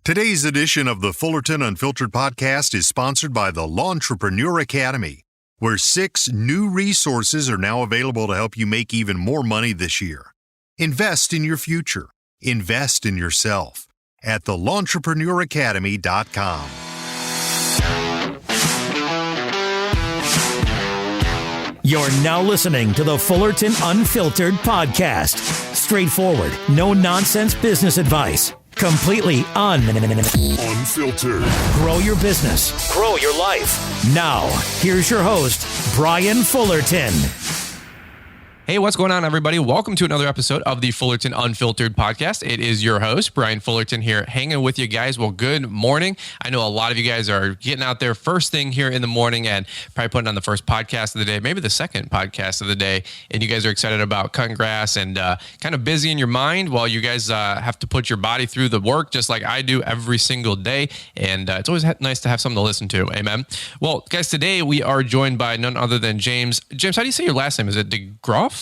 Today's edition of the Fullerton Unfiltered podcast is sponsored by the Lawntrepreneur Academy, where 6 new resources are now available to help you make even more money this year. Invest in your future. Invest in yourself at thelawntrepreneur.academy.com. You're now listening to the Fullerton Unfiltered podcast. Straightforward, no-nonsense business advice. Completely unfiltered. Grow your business. Grow your life. Now, here's your host, Brian Fullerton. Hey, what's going on, everybody? Welcome to another episode of the Fullerton Unfiltered podcast. It is your host, Brian Fullerton, here hanging with you guys. Well, good morning. I know a lot of you guys are getting out there first thing here in the morning and probably putting on the first podcast of the day, maybe the second podcast of the day. And you guys are excited about cutting grass and kind of busy in your mind while you guys have to put your body through the work, just like I do every single day. And it's always nice to have something to listen to. Amen. Well, guys, today we are joined by none other than James. James, how do you say your last name? Is it DeGroff?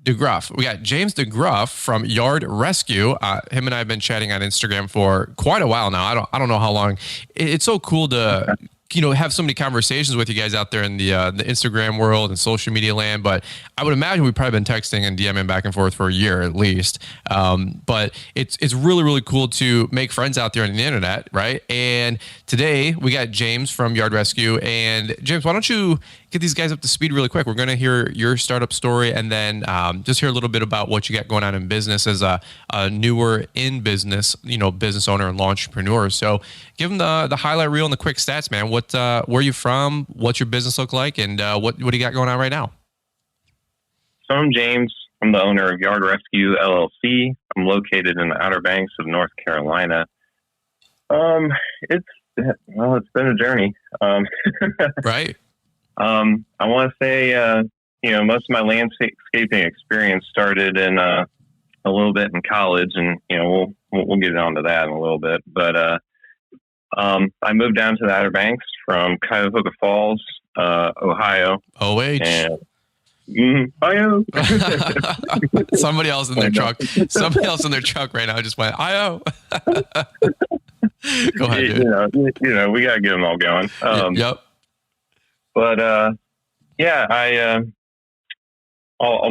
DeGroff. We got James DeGroff from Yard Rescue. Him and I have been chatting on Instagram for quite a while now. I don't know how long. It's so cool to have so many conversations with you guys out there in the Instagram world and social media land. But I would imagine we've probably been texting and DMing back and forth for a year at least. But it's really, really cool to make friends out there on the internet, right? And today we got James from Yard Rescue. And James, why don't you get these guys up to speed really quick? We're going to hear your startup story and then just hear a little bit about what you got going on in business as a newer in business, business owner and entrepreneur. So give them the highlight reel and the quick stats, man. Where are you from? What's your business look like? And what do you got going on right now? So I'm James. I'm the owner of Yard Rescue LLC. I'm located in the Outer Banks of North Carolina. It's been a journey. Right. I want to say, most of my landscaping experience started in a little bit in college, and we'll get onto that in a little bit. But I moved down to the Outer Banks from Cuyahoga Falls, Ohio. OH. And, Ohio. Somebody else in their truck. Somebody else in their truck right now just went, Ohio. Go ahead, dude. We got to get them all going. Yep. But I'll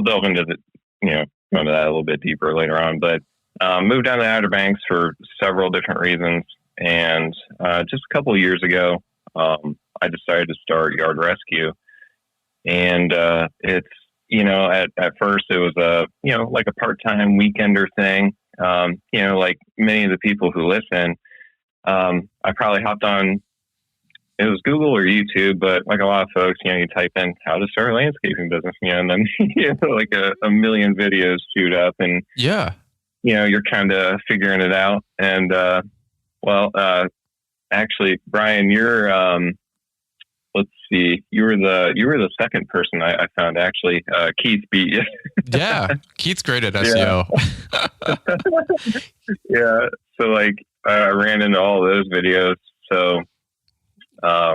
delve into into that a little bit deeper later on. But moved down to the Outer Banks for several different reasons, and just a couple of years ago, I decided to start Yard Rescue, and it's at first it was like a part-time weekender thing. Like many of the people who listen, I probably hopped on. It was Google or YouTube, but like a lot of folks, you type in how to start a landscaping business, and then like a million videos shoot up, and you're kind of figuring it out. And actually, Brian, you're let's see, you were the second person I found. Actually, Keith beat you. Yeah, Keith's great at SEO. Yeah, so like I ran into all those videos. So.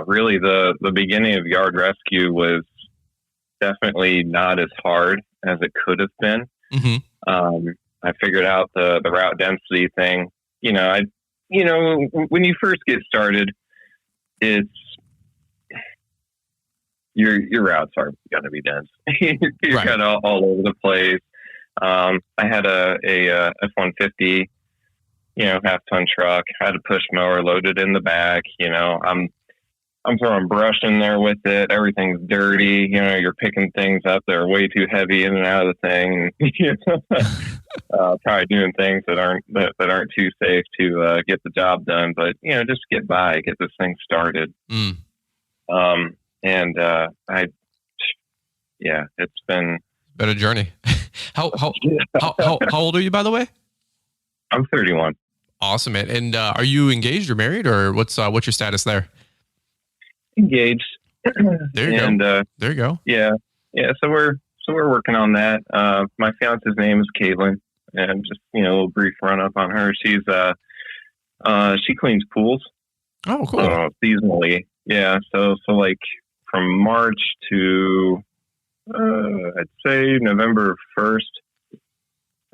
Really, the beginning of Yard Rescue was definitely not as hard as it could have been. Mm-hmm. I figured out the route density thing. When you first get started, it's your routes are going to be dense. You're right. kind of all over the place. I had a F-150, half-ton truck. Had a push mower loaded in the back. I'm throwing brush in there with it. Everything's dirty. You're picking things up that are way too heavy in and out of the thing. Probably doing things that aren't too safe to get the job done. But just get by, get this thing started. Mm. It's been a journey. How old are you, by the way? I'm 31. Awesome, man. And are you engaged or married, or what's your status there? Engaged. There you go. There you go. Yeah. So we're working on that. My fiance's name is Caitlin, and just a little brief run up on her. She's she cleans pools. Oh, cool. Seasonally. Yeah. So like from March to I'd say November 1st.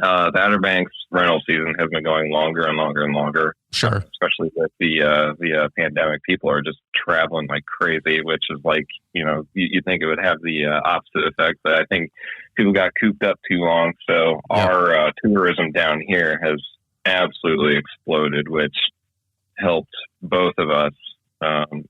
The Outer Banks rental season has been going longer and longer and longer. Sure. Especially with the pandemic, people are just traveling like crazy, which is like, you think it would have the opposite effect, but I think people got cooped up too long. So our tourism down here has absolutely exploded, which helped both of us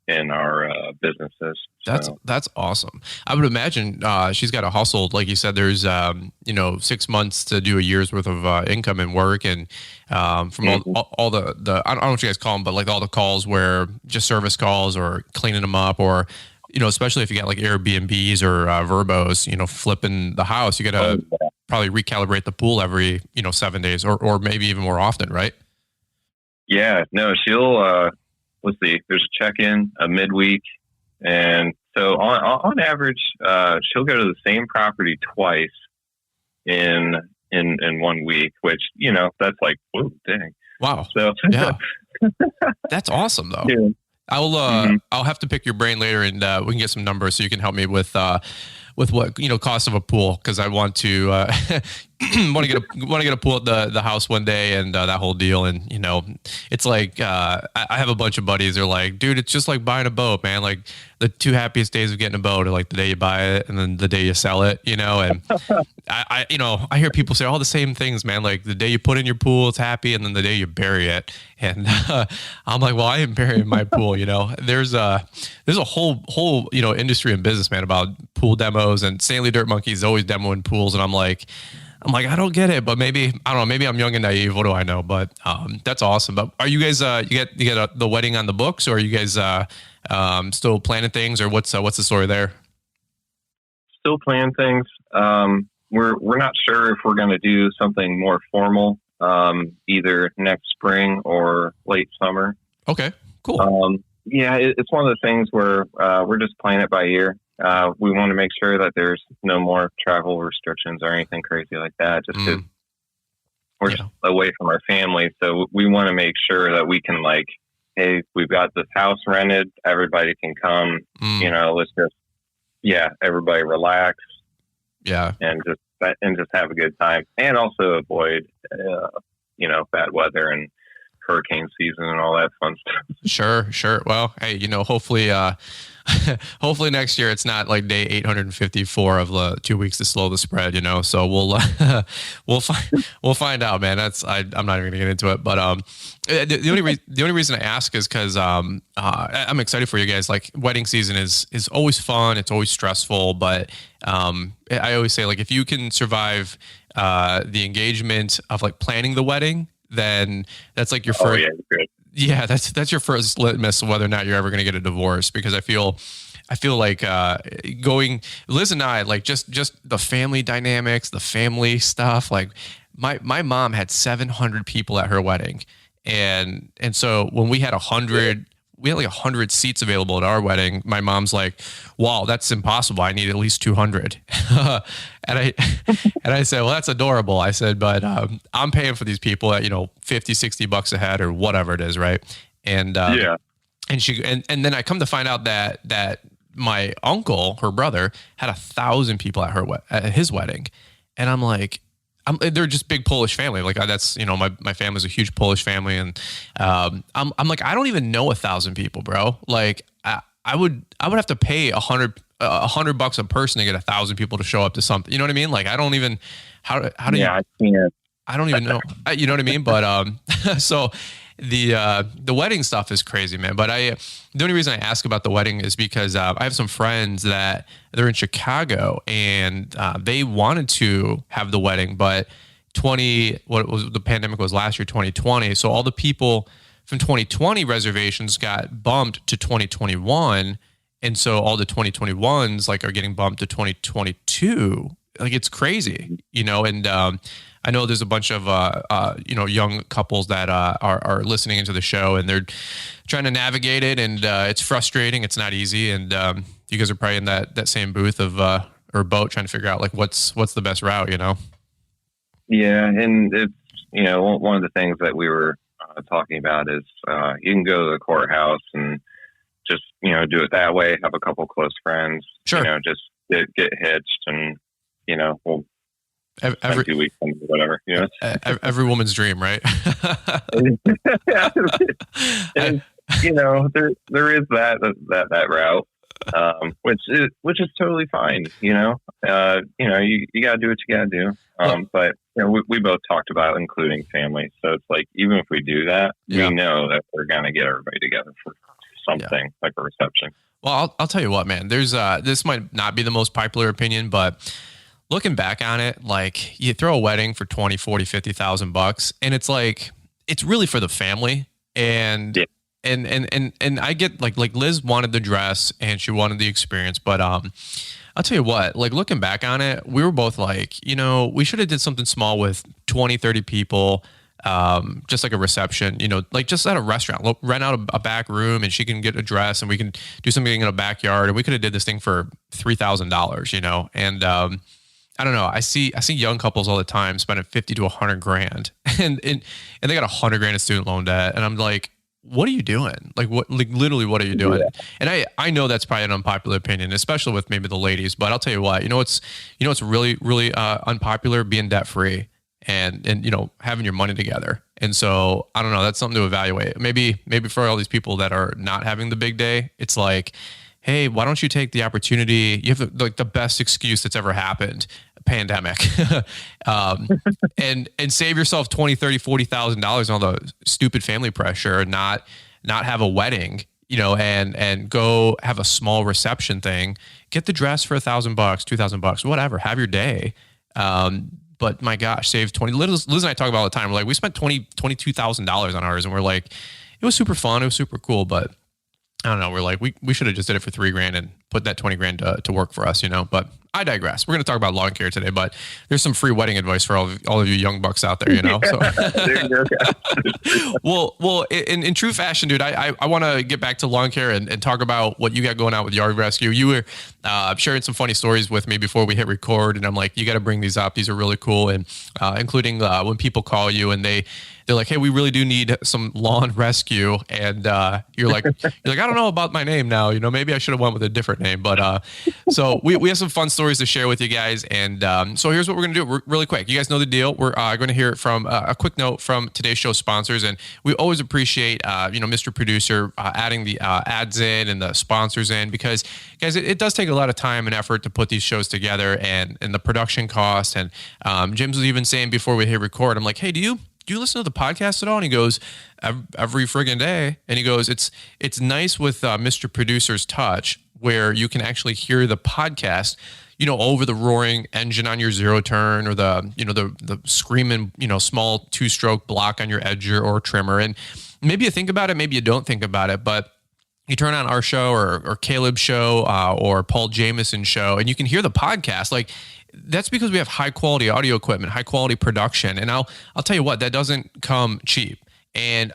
in our businesses. That's awesome. I would imagine she's got a hustle. Like you said, there's 6 months to do a year's worth of income and work, and from all the I don't know what you guys call them, but like all the calls where just service calls or cleaning them up, or especially if you got like Airbnbs or Verbos, flipping the house, you got to probably recalibrate the pool every 7 days or maybe even more often, right? Yeah, no, she'll. Let's see, there's a check-in, a midweek. And so on average, she'll go to the same property twice in 1 week, which, that's like, whoa, dang. Wow. So yeah, that's awesome though. Yeah. I'll have to pick your brain later, and we can get some numbers so you can help me with what cost of a pool, because I want to want to get a pool at the house one day, and that whole deal. And it's like I have a bunch of buddies. They're like, dude, it's just like buying a boat, man. Like the two happiest days of getting a boat are like the day you buy it and then the day you sell it. And I hear people say all the same things, man. Like the day you put in your pool, it's happy, and then the day you bury it. And I'm like, well, I am burying my pool. There's a whole industry and business, man, about pool demos, and Stanley Dirt Monkey is always demoing pools, and I'm like, I don't get it, but maybe I don't know. Maybe I'm young and naive. What do I know? But that's awesome. But are you guys you get the wedding on the books, or are you guys still planning things, or what's the story there? Still planning things. We're not sure if we're going to do something more formal, either next spring or late summer. Okay, cool. Yeah, it's one of the things where we're just playing it by ear. We want to make sure that there's no more travel restrictions or anything crazy like that, just because we're just away from our family. So we want to make sure that we can, like, hey, we've got this house rented. Everybody can come. Let's just, everybody relax. Yeah. And just have a good time, and also avoid, bad weather and hurricane season and all that fun stuff. Sure. Well, hey, hopefully, hopefully next year it's not like day 854 of the 2 weeks to slow the spread. So we'll find out, man. I'm not even gonna get into it, but the only reason I ask is because I'm excited for you guys. Like, wedding season is always fun. It's always stressful, but I always say, like, if you can survive the engagement of like planning the wedding, then that's like your first. Yeah, that's your first litmus of whether or not you're ever going to get a divorce. Because I feel like Liz and I, like, just the family dynamics, the family stuff. Like my mom had 700 people at her wedding, and so when we had 100. We had like 100 seats available at our wedding. My mom's like, wow, that's impossible. I need at least 200. and I said, well, that's adorable. I said, but I'm paying for these people at, $50-$60 a head or whatever it is. Right. And and then I come to find out that my uncle, her brother, had 1,000 people at his wedding. And I'm like, they're just big Polish family. Like, that's, my family's a huge Polish family. And I'm like, I don't even know 1,000 people, bro. Like, I would have to pay $100 a person to get 1,000 people to show up to something. You know what I mean? Like, I don't even, how do you, I can't. I don't even know. You know what I mean? But, so the wedding stuff is crazy, man. But the only reason I ask about the wedding is because I have some friends that they're in Chicago, and they wanted to have the wedding, but the pandemic was last year, 2020. So all the people from 2020 reservations got bumped to 2021. And so all the 2021s like are getting bumped to 2022. Like, it's crazy, and I know there's a bunch of, young couples that are listening into the show, and they're trying to navigate it, and it's frustrating. It's not easy. And you guys are probably in that same booth of or boat trying to figure out like what's the best route, Yeah. And it's, one of the things that we were talking about is you can go to the courthouse and just, do it that way. Have a couple close friends, sure. Just get hitched, and, we'll every 2 weeks or whatever. You know, every woman's dream, right? And, you know, there is that route, which is totally fine. You know, you got to do what you got to do. But you know, we both talked about including family, so it's like even if we do that, we know that we're gonna get everybody together for something like a reception. Well, I'll tell you what, man. There's this might not be the most popular opinion, but looking back on it, like you throw a wedding for 20, 40, 50,000 bucks, and it's like it's really for the family. And and I get like Liz wanted the dress and she wanted the experience, but I'll tell you what, like looking back on it, we were both like, you know, we should have did something small with 20, 30 people, just like a reception, you know, like just at a restaurant, rent out a back room and she can get a dress and we can do something in a backyard, and we could have did this thing for $3,000, you know? And, I don't know. I see young couples all the time spending 50 to 100 grand and they got 100 grand in student loan debt. And I'm like, what are you doing? Like literally, what are you doing? Yeah. And I know that's probably an unpopular opinion, especially with maybe the ladies, but I'll tell you what, it's really, really, unpopular, being debt free and, you know, having your money together. And so I don't know, that's something to evaluate. Maybe for all these people that are not having the big day, it's like, hey, why don't you take the opportunity? You have the best excuse that's ever happened, pandemic, and save yourself $20,000, $30,000, $40,000 on all the stupid family pressure, and not have a wedding, you know, and go have a small reception thing. Get the dress for $1,000, $2,000, whatever. Have your day. But my gosh, save 20. Liz and I talk about all the time. We're like, we spent $22,000 on ours, and we're like, it was super fun, it was super cool, but I don't know. We're like, we should have just did it for $3,000 and put that $20,000 to work for us, you know, but I digress. We're going to talk about lawn care today, but there's some free wedding advice for all of you young bucks out there, you know? So, well, in true fashion, dude, I want to get back to lawn care and talk about what you got going on with Yard Rescue. You were sharing some funny stories with me before we hit record, and I'm like, you got to bring these up. These are really cool. And including when people call you and they're like, hey, we really do need some lawn rescue. And you're like, I don't know about my name now. You know, maybe I should have went with a different name. But so we have some fun stories to share with you guys. And so here's what we're going to do really quick. You guys know the deal. We're going to hear from a quick note from today's show sponsors. And we always appreciate, Mr. Producer adding the ads in and the sponsors in, because guys, it does take a lot of time and effort to put these shows together, and the production cost. And Jim's was even saying before we hit record, I'm like, hey, do you listen to the podcast at all? And he goes, every friggin' day. And he goes, it's nice with Mr. Producer's touch, where you can actually hear the podcast, you know, over the roaring engine on your zero turn, or the screaming, you know, small 2-stroke block on your edger or trimmer. And maybe you think about it, maybe you don't think about it, but you turn on our show or Caleb's show or Paul Jameson's show, and you can hear the podcast. Like, that's because we have high quality audio equipment, high quality production. And I'll tell you what, that doesn't come cheap. And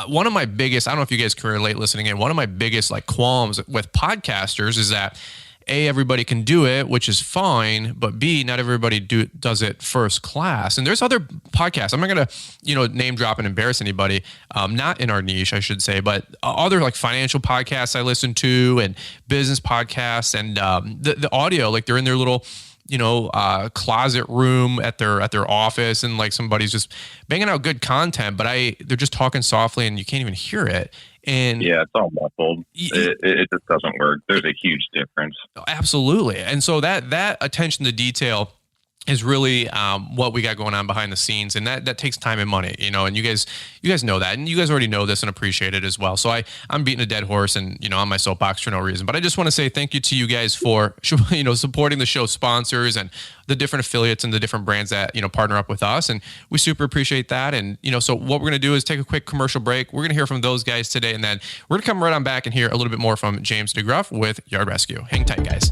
one of my biggest, I don't know if you guys can relate listening in, one of my biggest like qualms with podcasters is that A, everybody can do it, which is fine, but B, not everybody does it first class. And there's other podcasts. I'm not going to, name drop and embarrass anybody, not in our niche, I should say, but other like financial podcasts I listen to, and business podcasts, and the audio, like they're in their little closet room at their office, and like somebody's just banging out good content, but they're just talking softly and you can't even hear it. And yeah, it's all muffled. It just doesn't work. There's a huge difference. Absolutely. And so that attention to detail is really what we got going on behind the scenes, and that takes time and money, and you guys know that, and you guys already know this and appreciate it as well. So I'm beating a dead horse and on my soapbox for no reason, but I just want to say thank you to you guys for supporting the show sponsors and the different affiliates and the different brands that partner up with us, and we super appreciate that. And so what we're gonna do is take a quick commercial break. We're gonna hear from those guys today, and then we're gonna come right on back and hear a little bit more from James DeGroff with Yard Rescue. Hang tight, guys.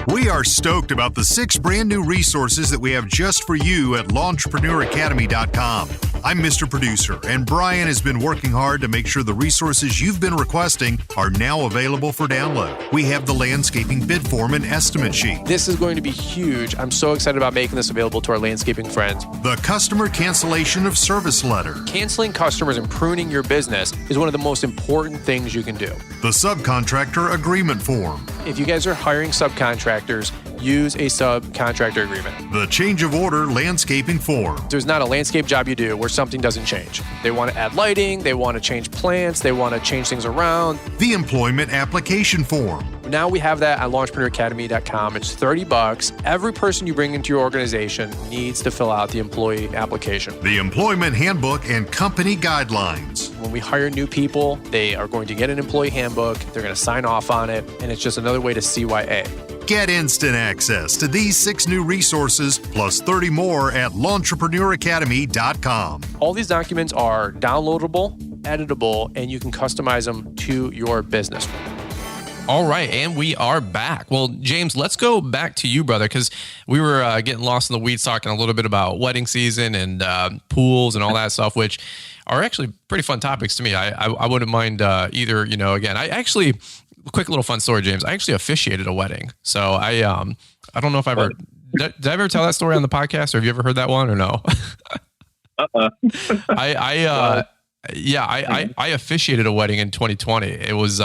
We are stoked about the 6 brand new resources that we have just for you at LawnTrepreneurAcademy.com. I'm Mr. Producer, and Brian has been working hard to make sure the resources you've been requesting are now available for download. We have the landscaping bid form and estimate sheet. This is going to be huge. I'm so excited about making this available to our landscaping friends. The customer cancellation of service letter. Canceling customers and pruning your business is one of the most important things you can do. The subcontractor agreement form. If you guys are hiring subcontractors, use a subcontractor agreement. The change of order landscaping form. There's not a landscape job you do where something doesn't change. They want to add lighting, they want to change plants, they want to change things around. The employment application form. Now we have that on launchpreneuracademy.com. It's $30. Every person you bring into your organization needs to fill out the employee application. The employment handbook and company guidelines. When we hire new people, they are going to get an employee handbook. They're going to sign off on it, and it's just another way to CYA. Get instant access to these 6 new resources plus 30 more at launchpreneuracademy.com. All these documents are downloadable, editable, and you can customize them to your business. All right, and we are back. Well, James, let's go back to you, brother, because we were getting lost in the weeds talking a little bit about wedding season and pools and all that stuff, which are actually pretty fun topics to me. I wouldn't mind either, again, I actually, quick little fun story, James, I actually officiated a wedding. So I don't know if I ever, did I ever tell that story on the podcast, or have you ever heard that one or no? I officiated a wedding in 2020. It was,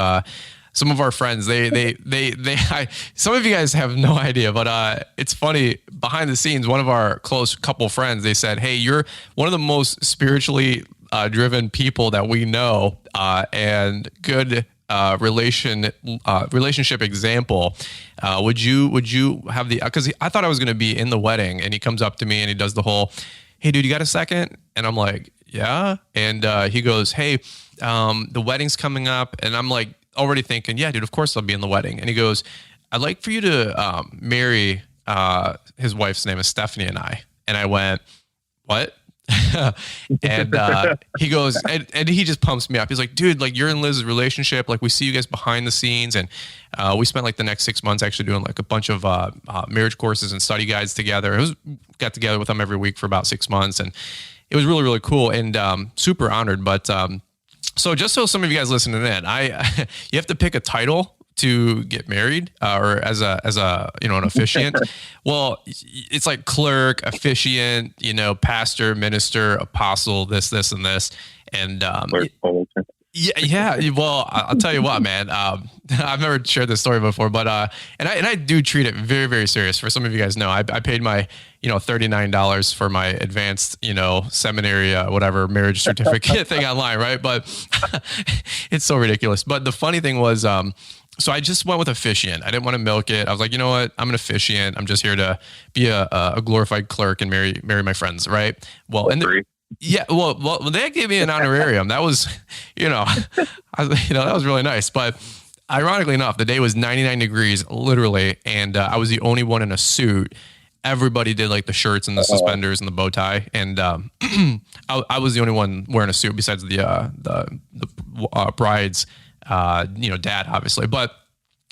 some of our friends, some of you guys have no idea, but it's funny. Behind the scenes, one of our close couple friends, they said, "Hey, you're one of the most spiritually driven people that we know, and good relationship example. Would you have the?" Because I thought I was going to be in the wedding, and he comes up to me and he does the whole, "Hey, dude, you got a second?" And I'm like, "Yeah." And he goes, "Hey, the wedding's coming up," and I'm like, already thinking, yeah, dude, of course I'll be in the wedding. And he goes, "I'd like for you to marry," his wife's name is Stephanie and I. And I went, "What?" And he goes, and he just pumps me up. He's like, "Dude, like you're in Liz's relationship. Like we see you guys behind the scenes." And we spent like the next 6 months actually doing like a bunch of marriage courses and study guides together. Got together with him every week for about 6 months. And it was really, really cool and super honored. But so just so some of you guys listening in, you have to pick a title to get married or as a an officiant. Well, it's like clerk, officiant, pastor, minister, apostle, this and this. And yeah. Well, I'll tell you what, man. I've never shared this story before, but and I do treat it very, very serious. For some of you guys know, I paid my $39 for my advanced seminary whatever marriage certificate thing online, right? But it's so ridiculous. But the funny thing was, so I just went with officiant. I didn't want to milk it. I was like, you know what? I'm an officiant. I'm just here to be a glorified clerk and marry my friends, right? Well, and well, they gave me an honorarium. That was, that was really nice. But ironically enough, the day was 99 degrees, literally, and I was the only one in a suit. Everybody did like the shirts and the suspenders and the bow tie, and I was the only one wearing a suit besides the bride's, dad, obviously. But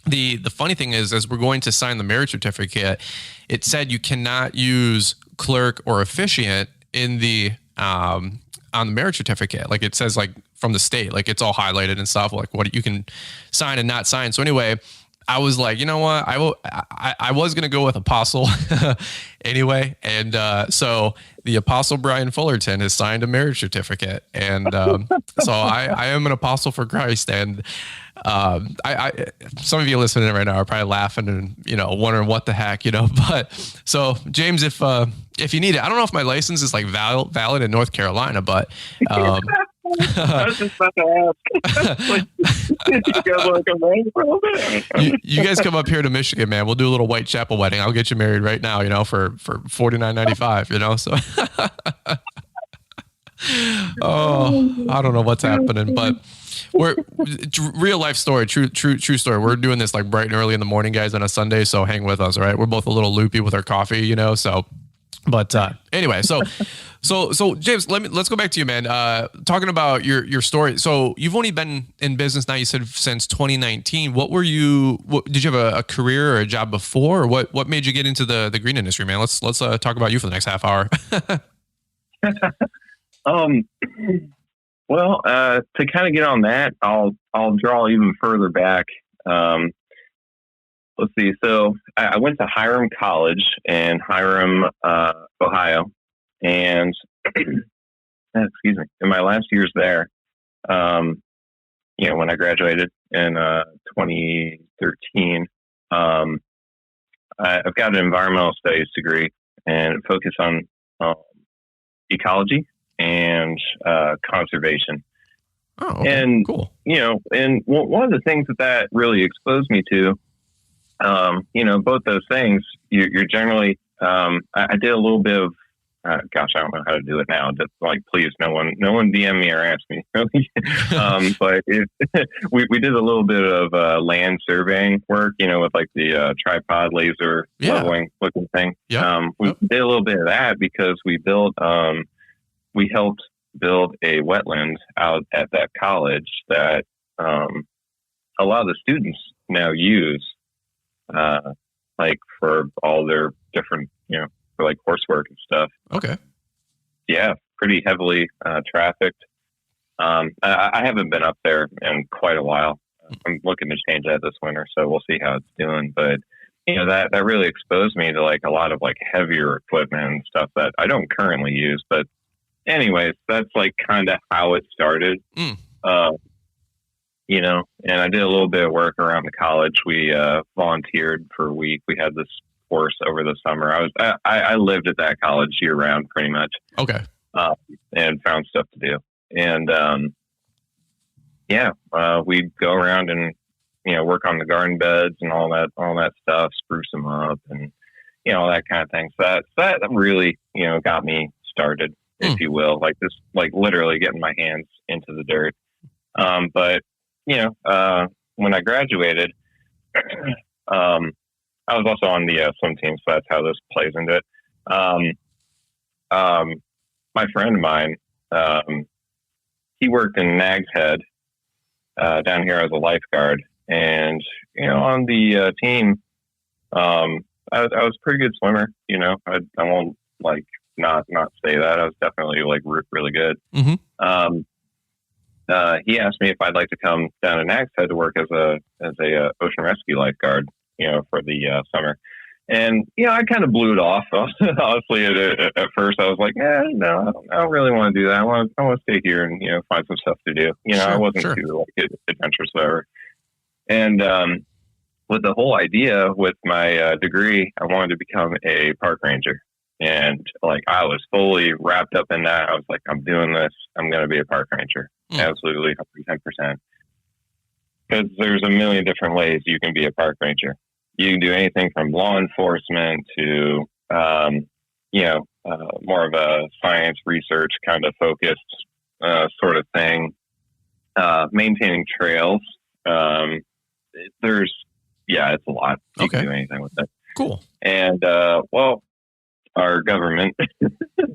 the funny thing is, as we're going to sign the marriage certificate, it said you cannot use clerk or officiant in the on the marriage certificate. Like it says, like from the state, like it's all highlighted and stuff, like what you can sign and not sign. So anyway, I was like, you know what? I was going to go with apostle anyway. And so the apostle Brian Fullerton has signed a marriage certificate. And so I am an apostle for Christ. And I some of you listening right now are probably laughing and, wondering what the heck, but so James, if you need it, I don't know if my license is like valid in North Carolina, but, I was just about to ask. You guys come up here to Michigan, man. We'll do a little Whitechapel wedding. I'll get you married right now, for $49.95, So, oh, I don't know what's happening, but we're real life story, true story. We're doing this like bright and early in the morning, guys, on a Sunday. So hang with us, all right? We're both a little loopy with our coffee, So, but anyway, so James, let's go back to you, man. Talking about your story. So you've only been in business now, you said, since 2019. Did you have a career or a job before, or what made you get into the green industry, man? Let's talk about you for the next half hour. Well, to kind of get on that, I'll draw even further back. Let's see. So I went to Hiram College in Hiram, Ohio, and excuse me, in my last years there, when I graduated in 2013, I've got an environmental studies degree and focus on ecology and conservation. Oh, okay. And, cool. And one of the things that really exposed me to, both those things, you're generally, I did a little bit of, gosh, I don't know how to do it now. Just please, no one DM me or ask me. But we did a little bit of land surveying work, with the tripod laser leveling looking thing. Yeah. We did a little bit of that because we helped build a wetland out at that college that a lot of the students now use, for all their different, for coursework and stuff. Okay. Yeah, pretty heavily trafficked. I haven't been up there in quite a while. I'm looking to change that this winter, so we'll see how it's doing. But that really exposed me to a lot of heavier equipment and stuff that I don't currently use. But anyways, that's kind of how it started. And I did a little bit of work around the college. We volunteered for a week. We had this course over the summer. I lived at that college year round pretty much. Okay. And found stuff to do. And we'd go around and work on the garden beds and all that stuff, spruce them up and all that kind of thing. So that really got me started, if you will, literally getting my hands into the dirt. But when I graduated, I was also on the swim team, so that's how this plays into it. My friend of mine, he worked in Nag's Head down here as a lifeguard, and on the team, I was a pretty good swimmer. I won't not say that. I was definitely really good. Mm-hmm. He asked me if I'd like to come down to Nag's Head to work as a ocean rescue lifeguard, for the summer. And, I kind of blew it off. Honestly, at first I was like, no, I don't really want to do that. I want to stay here and, find some stuff to do. I wasn't too adventurous, whatever. And, with the whole idea with my degree, I wanted to become a park ranger. And I was fully wrapped up in that. I was like, I'm doing this. I'm going to be a park ranger. Absolutely. 110%. Because there's a million different ways you can be a park ranger. You can do anything from law enforcement to, more of a science research kind of focused sort of thing. Maintaining trails. It's a lot. You can do anything with it. Cool. And, our government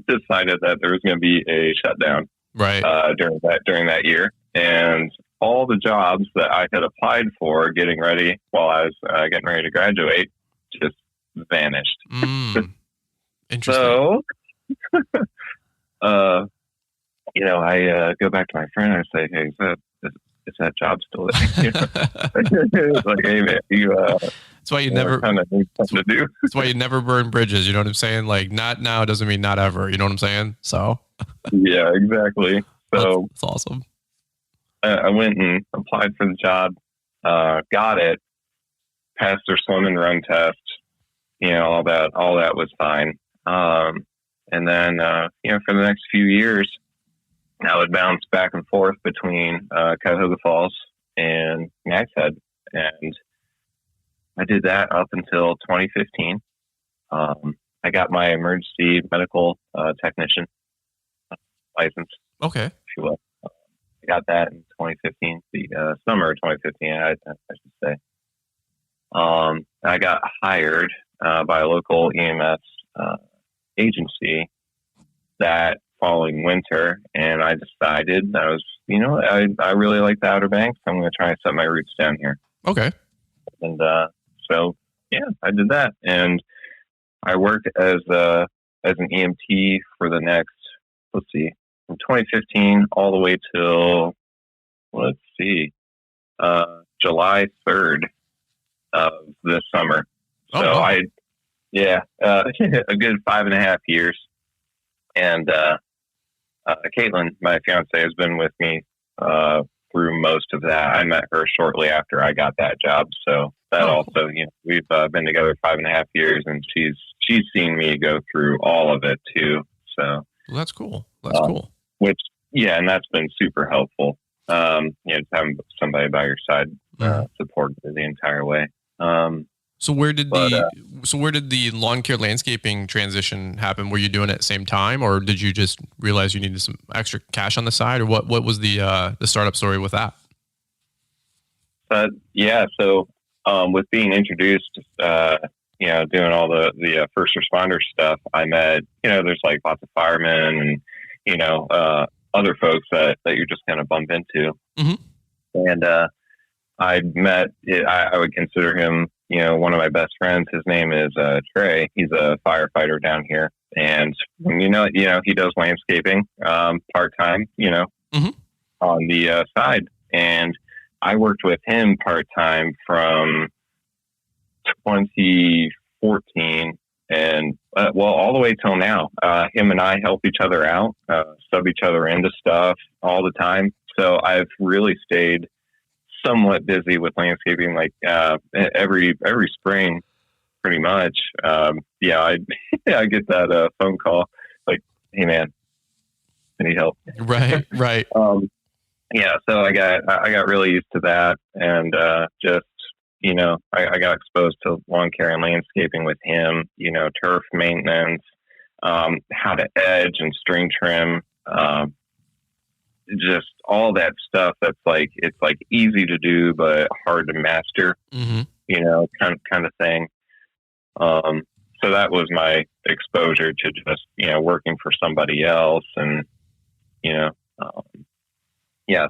decided that there was going to be a shutdown during that year. And all the jobs that I had applied for getting ready while I was getting ready to graduate just vanished. Interesting. So, I go back to my friend and I say, hey, is that job still there? It's like, hey, man, that's why you never kind of need something to do. That's why you never burn bridges. You know what I'm saying? Not now doesn't mean not ever. You know what I'm saying? So yeah, exactly. So that's awesome. I went and applied for the job, got it, passed their swim and run test. All that was fine. And then, for the next few years, I would bounce back and forth between Cuyahoga Falls and Nag's Head. And I did that up until 2015. I got my emergency medical technician license. Okay. If you will. I got that in 2015, the summer of 2015, I should say. I got hired by a local EMS agency that following winter, and I decided I really like the Outer Banks. I'm going to try and set my roots down here. Okay. And I did that, and I worked as an EMT for the next, from 2015 all the way till July 3rd of this summer. Oh, so wow. a good 5.5 years. And Caitlin, my fiance, has been with me through most of that. I met her shortly after I got that job. So that Oh. also, we've been together 5.5 years, and she's seen me go through all of it too. So Well, that's cool. That's cool. which, yeah, and that's been super helpful. Just having somebody by your side, support the entire way. So where did the lawn care landscaping transition happen? Were you doing it at the same time, or did you just realize you needed some extra cash on the side, or what was the startup story with that? Yeah. So, with being introduced, doing all the first responder stuff, I met, there's like lots of firemen and, other folks that you just kind of bump into. Mm-hmm. And, I met, I would consider him, one of my best friends. His name is, Trey. He's a firefighter down here. And, he does landscaping, part-time, Mm-hmm. on the side. And I worked with him part-time from 2014 and, all the way till now. Him and I help each other out, sub each other into stuff all the time. So I've really stayed somewhat busy with landscaping, like, every spring, pretty much. I get that, phone call like, "Hey man, I need help." Right. So I got really used to that, and I got exposed to lawn care and landscaping with him. Turf maintenance, how to edge and string trim, just all that stuff that's like, it's like easy to do but hard to master. Mm-hmm. Kind of thing. So that was my exposure to just working for somebody else, and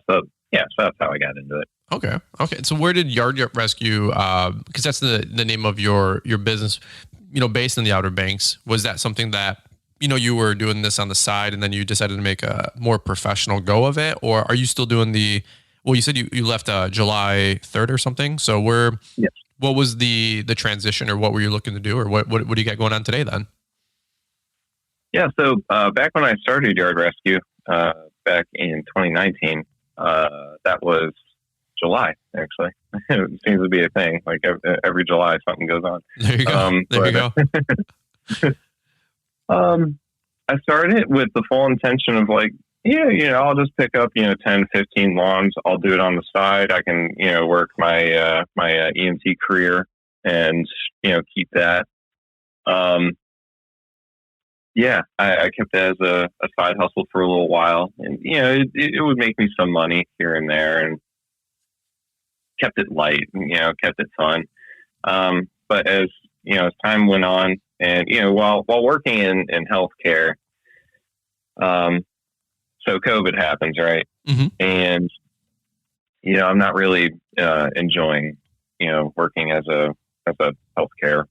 so that's how I got into it. Okay. So where did Yard Rescue, because that's the name of your business, based in the Outer Banks, was that something that, you were doing this on the side and then you decided to make a more professional go of it? Or are you still doing you said you left July 3rd or something. So Yes. What was the transition, or what were you looking to do, or what do you got going on today then? Yeah. So, back when I started Yard Rescue, back in 2019, that was July, actually. It seems to be a thing. Like every July, something goes on. There you go. You go. I started it with the full intention of like, I'll just pick up, 10, 15 lawns. I'll do it on the side. I can, work my EMT career and, keep that. I kept it as a side hustle for a little while, and, it would make me some money here and there, and kept it light, and, kept it fun. But as time went on, and, while working in healthcare, so COVID happens, right? Mm-hmm. And, I'm not really, enjoying, working as a healthcare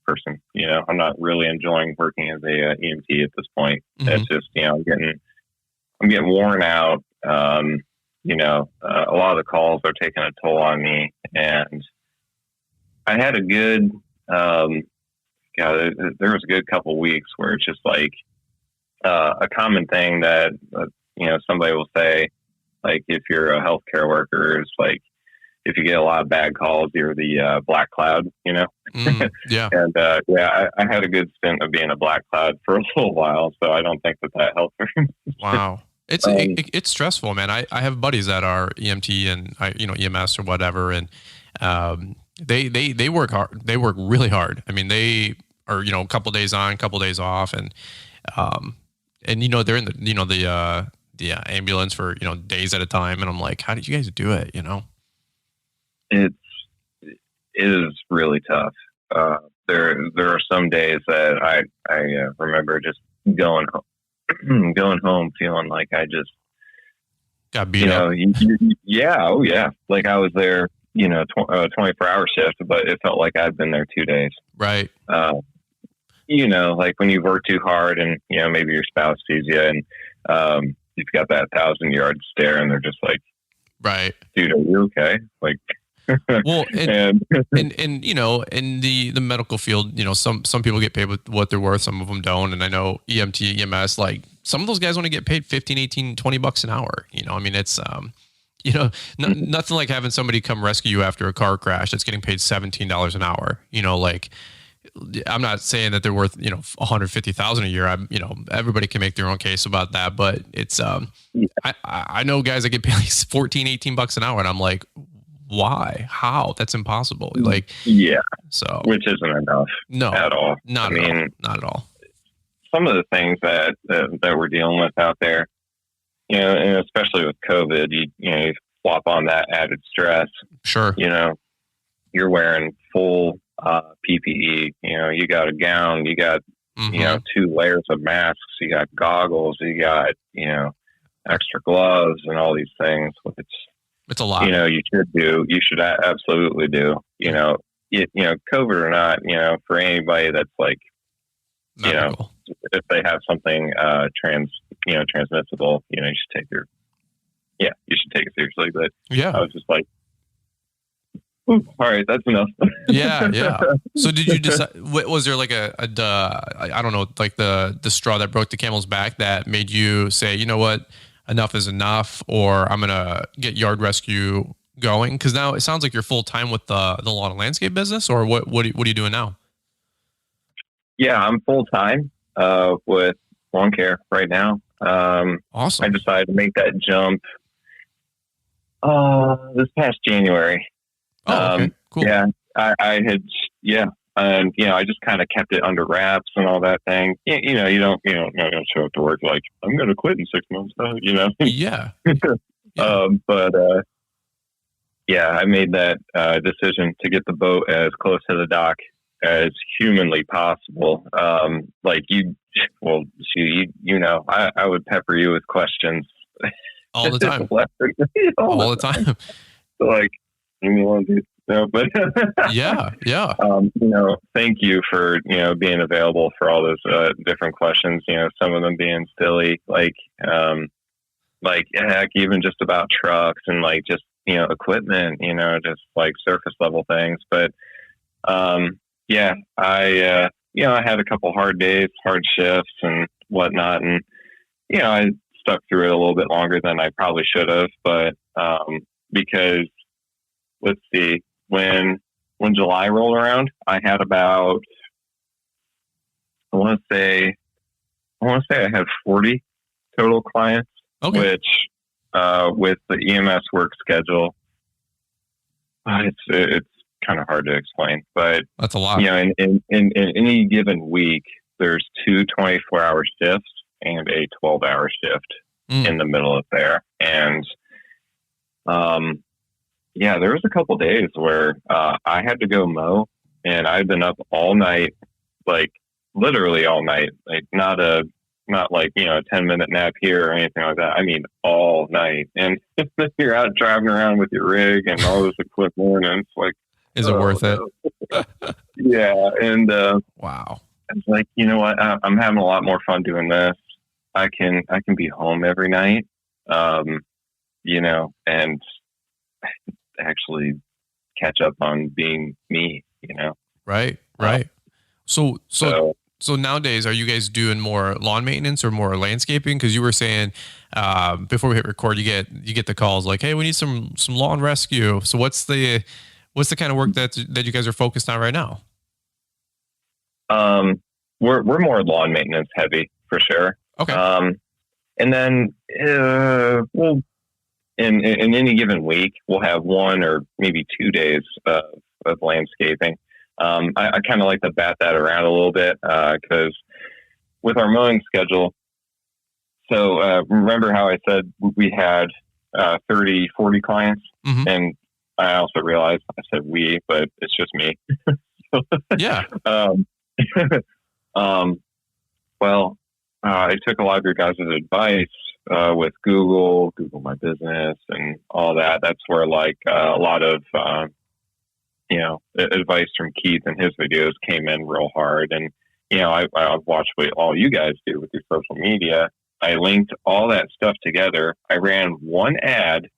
person. I'm not really enjoying working as a EMT at this point. Mm-hmm. It's just, I'm getting worn out. A lot of the calls are taking a toll on me, and I had a good, there was a good couple weeks where it's just like, a common thing that, somebody will say, like, if you're a healthcare worker, it's like, if you get a lot of bad calls, you're the black cloud, Yeah. And I had a good stint of being a black cloud for a little while, so I don't think that helped. Wow. It's stressful, man. I have buddies that are EMT and EMS or whatever, and they work hard. They work really hard. I mean, they are a couple of days on, a couple of days off, and they're in the ambulance for days at a time, and I'm like, how did you guys do it? It is really tough. There are some days that I remember just going home feeling like I just got beat up. Yeah. Like I was there, 24-hour shift, but it felt like I'd been there 2 days. Right. Like when you work too hard and, maybe your spouse sees you and you've got that 1,000-yard stare and they're just like, right, dude, are you okay? Like, well, and in the medical field, some people get paid with what they're worth, some of them don't. And I know EMT, EMS, like some of those guys want to get paid $15, $18, $20 an hour. I mean, it's, nothing like having somebody come rescue you after a car crash that's getting paid $17 an hour. Like, I'm not saying that they're worth, $150,000 a year. Everybody can make their own case about that, but it's, I know guys that get paid like 14, $18 an hour, and I'm like, why? How? That's impossible. Like, so which isn't enough. No, at all. Not at all. Some of the things that we're dealing with out there, and especially with COVID, you flop on that added stress. Sure. You're wearing full PPE. You got a gown, you got 2 layers of masks, you got goggles, you got extra gloves, and all these things. It's a lot. You should absolutely do. COVID or not. For anybody that's like, medical. If they have something transmissible, you should take you should take it seriously. But I was just like, all right, that's enough. Yeah. So did you decide, was there like I don't know, like the straw that broke the camel's back that made you say, you know what, enough is enough, or I'm going to get Yard Rescue going? Because now it sounds like you're full time with the lawn and landscape business, or what are you doing now? Yeah, I'm full time with lawn care right now. Awesome. I decided to make that jump this past January. Oh, okay. Cool. Yeah, I had, and I just kind of kept it under wraps and all that thing. You don't show up to work like, I'm going to quit in 6 months. Yeah. But I made that decision to get the boat as close to the dock as humanly possible. I would pepper you with questions all the time. All the time. So like, you want to do no, but yeah. Thank you for being available for all those different questions. Some of them being silly, like heck, even just about trucks and like just equipment, just like surface level things. But I had a couple hard days, hard shifts, and whatnot, and I stuck through it a little bit longer than I probably should have. But because let's see. When July rolled around, I had about, I want to say I had 40 total clients, which with the EMS work schedule, it's kind of hard to explain. But that's a lot. In any given week, there's 2 24-hour shifts and a 12-hour shift in the middle of there, and there was a couple days where I had to go mow, and I'd been up all night, like literally all night, like not like a 10-minute nap here or anything like that. I mean, all night. And you're out driving around with your rig and all this equipment, and it's like, is it worth it? Yeah. And wow. I was like, you know what? I'm having a lot more fun doing this. I can be home every night, and actually catch up on being me, Right. So nowadays, are you guys doing more lawn maintenance or more landscaping? Because you were saying before we hit record, you get the calls like, hey, we need some lawn rescue. So what's the kind of work that you guys are focused on right now? We're more lawn maintenance heavy for sure. Okay. And then we'll in any given week we'll have 1 or maybe 2 days of landscaping. I kind of like to bat that around a little bit because with our mowing schedule. So remember how I said we had 30, 40 clients, and I also realized I said we, but it's just me. Yeah. Well, I took a lot of your guys' advice with Google My Business and all that. That's where like a lot of advice from Keith and his videos came in real hard. And I've watched what all you guys do with your social media. I linked all that stuff together. I ran one ad,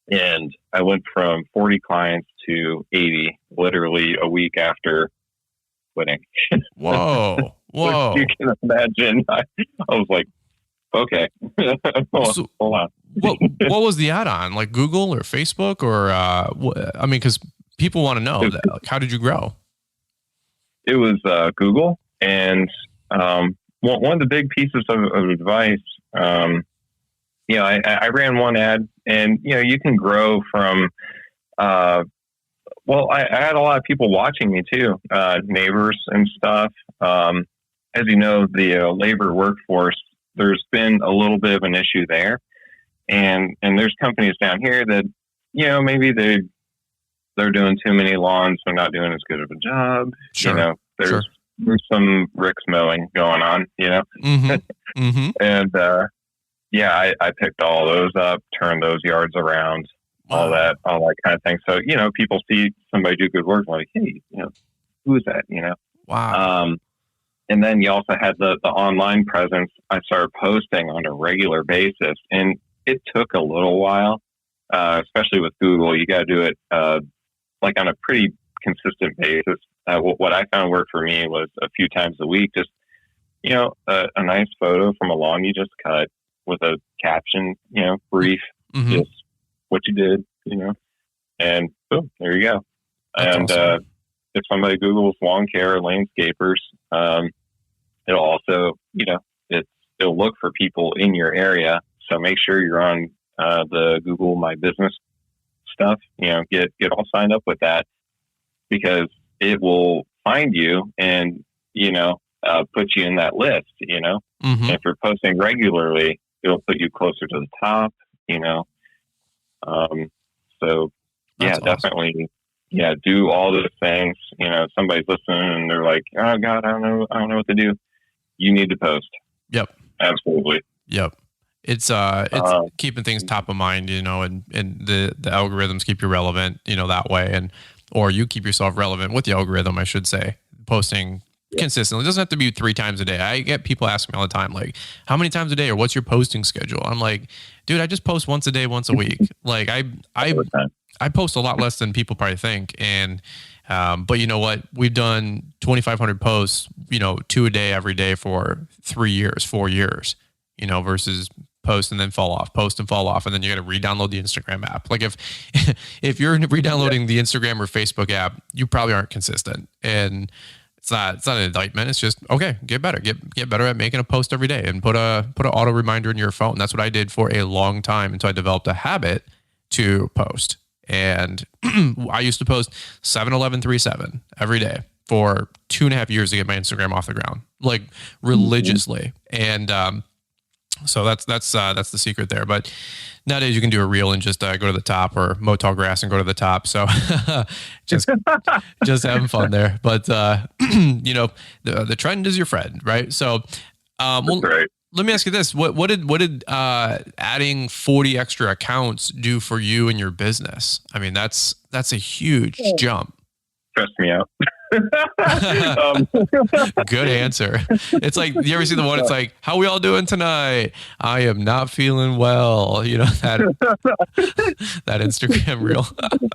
and I went from 40 clients to 80 literally a week after quitting. Whoa. You can imagine. I was like, Okay. So, Hold on. what was the ad on? Like Google or Facebook or, I mean, because people want to know that. Like, how did you grow? It was Google. And one of the big pieces of advice, you know, I ran one ad, and, you know, you can grow from, well, I had a lot of people watching me too, neighbors and stuff. As you know, the labor workforce, there's been a little bit of an issue there. And there's companies down here that, you know, maybe they're doing too many lawns. They're not doing as good of a job. Sure. You know, there's some Rick's mowing going on, you know? Mm-hmm. Mm-hmm. And, yeah, I picked all those up, turned those yards around, all that kind of thing. So, you know, people see somebody do good work, like, hey, you know, who is that? You know? Wow. And then you also had the online presence. I started posting on a regular basis, and it took a little while, especially with Google. You got to do it like on a pretty consistent basis. What I found worked for me was a few times a week, just, you know, a nice photo from a lawn you just cut with a caption, you know, brief, just what you did, you know, and boom, there you go. That's and awesome. If somebody Googles lawn care or landscapers, it'll also, you know, it'll look for people in your area. So make sure you're on the Google My Business stuff. You know, get all signed up with that, because it will find you and, you know, put you in that list. You know, Mm-hmm. and if you're posting regularly, it'll put you closer to the top. You know, so yeah, That's awesome. definitely. Yeah, do all those things. You know, somebody's listening and they're like, "Oh God, I don't know what to do." You need to post. Yep. Absolutely. Yep. It's keeping things top of mind, you know, and the algorithms keep you relevant, you know, that way, and or you keep yourself relevant with the algorithm, I should say, posting consistently. It doesn't have to be 3 times a day. I get people asking me all the time, like, how many times a day or what's your posting schedule? I'm like, dude, I just post once a day, once a week. Like I post a lot less than people probably think. And, but you know what? We've done 2,500 posts, you know, 2 a day every day for 3 years, 4 years, you know, versus post and then fall off, post and fall off. And then you got to re-download the Instagram app. Like if you're re-downloading the Instagram or Facebook app, you probably aren't consistent. And it's not an indictment. It's just, okay, get better, get better at making a post every day and put an auto reminder in your phone. That's what I did for a long time until I developed a habit to post. And I used to post 7-11-3-7 every day for 2.5 years to get my Instagram off the ground, like religiously. And so that's the secret there. But nowadays you can do a reel and just go to the top, or mow tall grass and go to the top. So just having fun there. But you know, the trend is your friend, right? So well, Right. let me ask you this: what did adding 40 extra accounts do for you and your business? I mean, that's a huge jump. Stressed me out. Good answer. It's like, you ever see the one? It's like, how we all doing tonight? I am not feeling well. You know, that Instagram reel.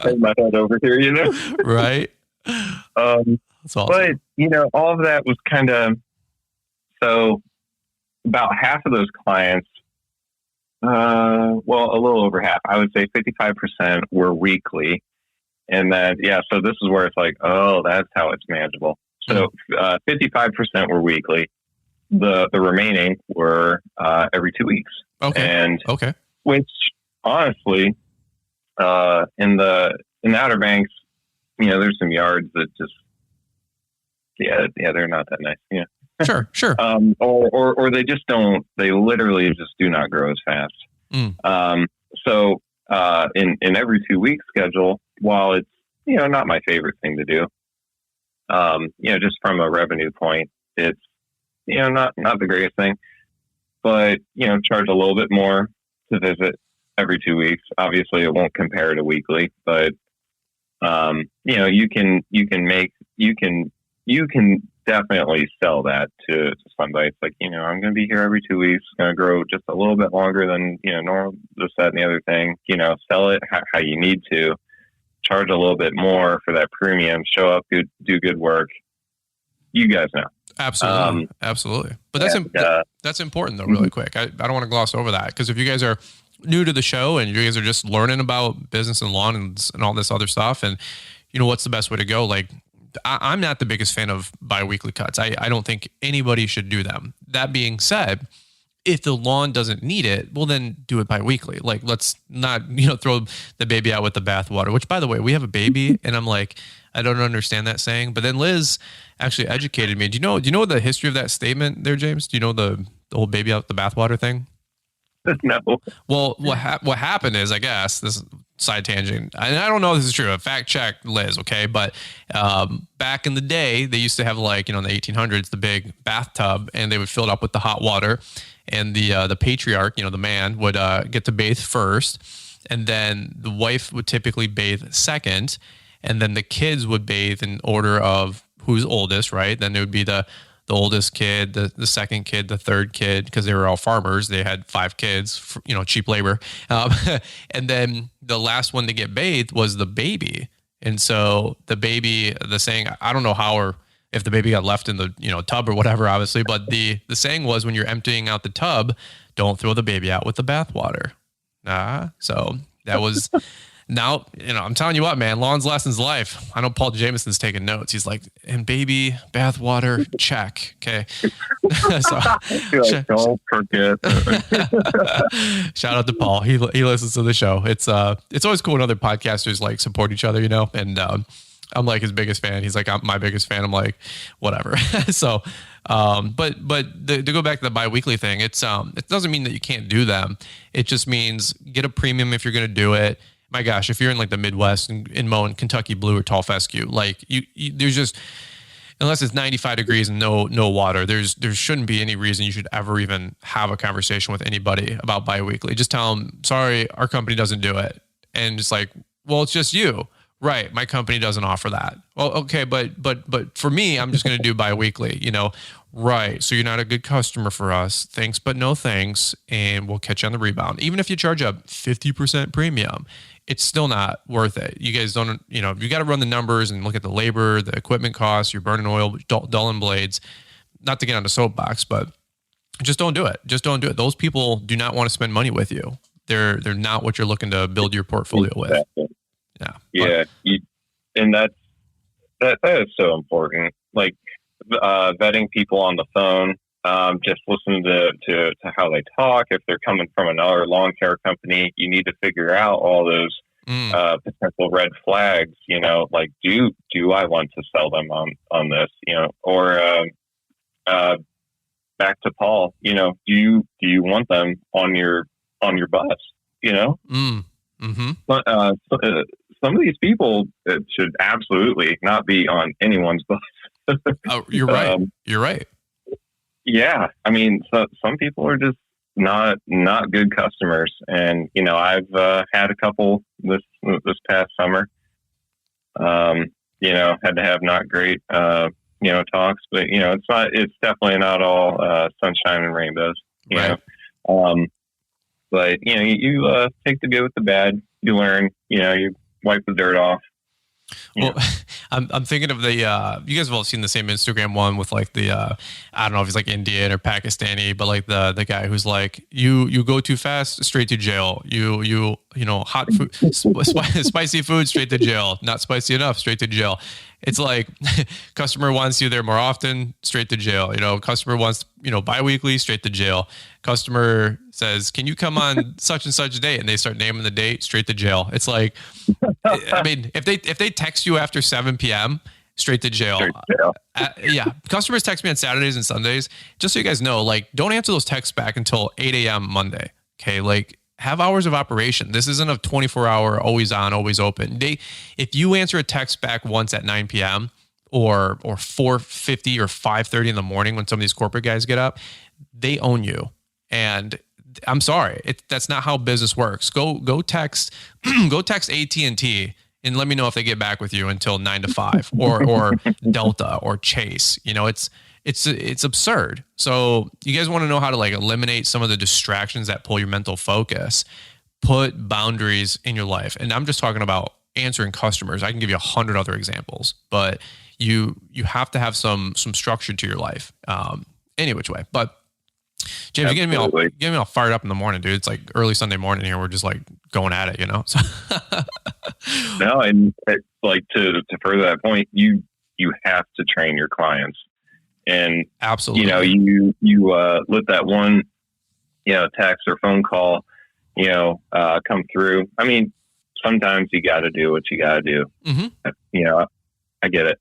Take my head over here, you know. Right. That's awesome. But you know, all of that was kind of, so about half of those clients, well, a little over half, I would say 55% were weekly. And then, yeah, so this is where it's like, oh, that's how it's manageable. So 55% were weekly. The remaining were every 2 weeks. Okay. And okay. Which honestly, in the Outer Banks, you know, there's some yards that just, yeah, they're not that nice. Yeah. Sure. Or they just don't, they literally just do not grow as fast. So in every 2 week schedule, while it's, you know, not my favorite thing to do, you know, just from a revenue point, it's, you know, not the greatest thing, but, you know, charge a little bit more to visit every 2 weeks. Obviously it won't compare to weekly, but, you know, you can definitely sell that to somebody. It's like, you know, I'm going to be here every 2 weeks, going to grow just a little bit longer than, you know, normal, this, that, and the other thing, you know, sell it how you need to, charge a little bit more for that premium, show up, do good work. You guys know. Absolutely. Absolutely. But that's important though, really quick. I don't want to gloss over that, because if you guys are new to the show and you guys are just learning about business and lawn and all this other stuff, and what's the best way to go? Like, I'm not the biggest fan of biweekly cuts. I don't think anybody should do them. That being said, if the lawn doesn't need it, well, then do it biweekly. Like, let's not, throw the baby out with the bathwater, which, by the way, we have a baby and I'm like, I don't understand that saying. But then Liz actually educated me. Do you know the history of that statement there, James? Do you know the whole baby out with the bathwater thing? No. Well, what happened is, I guess, this side tangent, and I don't know if this is true. Fact check Liz, okay? But back in the day, they used to have, like, in the 1800s, the big bathtub, and they would fill it up with the hot water, and the patriarch, the man, would get to bathe first, and then the wife would typically bathe second, and then the kids would bathe in order of who's oldest, right? Then it would be the oldest kid, the second kid, the third kid, because they were all farmers. They had 5 kids, for, cheap labor. And then the last one to get bathed was the baby. And so the baby, the saying, I don't know how or if the baby got left in the tub or whatever, obviously, but the saying was, when you're emptying out the tub, don't throw the baby out with the bathwater. So that was... Now, I'm telling you what, man, lawns lessons life. I know Paul Jameson's taking notes. He's like, and baby, bathwater, check. Okay. Don't forget. Shout out to Paul. He listens to the show. It's always cool when other podcasters like support each other, and I'm like his biggest fan. He's like, I'm my biggest fan. I'm like, whatever. So, but to go back to the biweekly thing, it doesn't mean that you can't do them. It just means get a premium if you're going to do it. My gosh, if you're in like the Midwest and mowing Kentucky Blue or tall fescue, like you there's just, unless it's 95 degrees and no water, there shouldn't be any reason you should ever even have a conversation with anybody about biweekly. Just tell them, sorry, our company doesn't do it. And it's like, well, it's just you. Right. My company doesn't offer that. Well, okay. But for me, I'm just going to do biweekly, right. So you're not a good customer for us. Thanks, but no thanks. And we'll catch you on the rebound. Even if you charge a 50% premium, it's still not worth it. You guys don't, you got to run the numbers and look at the labor, the equipment costs, you're burning oil, dulling blades, not to get on the soapbox, but just don't do it. Just don't do it. Those people do not want to spend money with you. They're not what you're looking to build your portfolio with. Yeah. And that is so important. Like, vetting people on the phone, just listen to how they talk. If they're coming from another lawn care company, you need to figure out all those potential red flags. Like, do I want to sell them on this? Or back to Paul. Do you want them on your bus? Mm-hmm. But some of these people should absolutely not be on anyone's bus. Oh, you're right. You're right. Yeah. I mean, some people are just not good customers. And, I've had a couple this past summer, had to have not great, talks, but, it's definitely not all sunshine and rainbows, you right. know. But, you take the good with the bad, you learn, you wipe the dirt off. Well, I'm thinking of the, you guys have all seen the same Instagram one with like the, I don't know if he's like Indian or Pakistani, but like the guy who's like, you go too fast, straight to jail. Hot food, spicy food, straight to jail. Not spicy enough, straight to jail. It's like customer wants you there more often, straight to jail. Customer wants, biweekly, straight to jail. Customer says, can you come on such and such date? And they start naming the date, straight to jail. It's like, I mean, if they text you after 7 p.m., straight to jail. Yeah. Customers text me on Saturdays and Sundays. Just so you guys know, like, don't answer those texts back until 8 a.m. Monday. Okay. Like, have hours of operation. This isn't a 24-hour, always on, always open. If you answer a text back once at 9 p.m. or 4:50 or 5:30 in the morning when some of these corporate guys get up, they own you. And I'm sorry, that's not how business works. Go text AT&T and let me know if they get back with you until 9 to 5 or Delta or Chase. It's absurd. So you guys want to know how to like eliminate some of the distractions that pull your mental focus. Put boundaries in your life. And I'm just talking about answering customers. I can give you 100 other examples, but you have to have some structure to your life. Any which way. But James, you're getting me all fired up in the morning, dude. It's like early Sunday morning here. We're just like going at it, you know? So no, and like to further that point, you have to train your clients. And absolutely, you let that one, text or phone call, come through. I mean, sometimes you got to do what you got to do. Mm-hmm. I get it.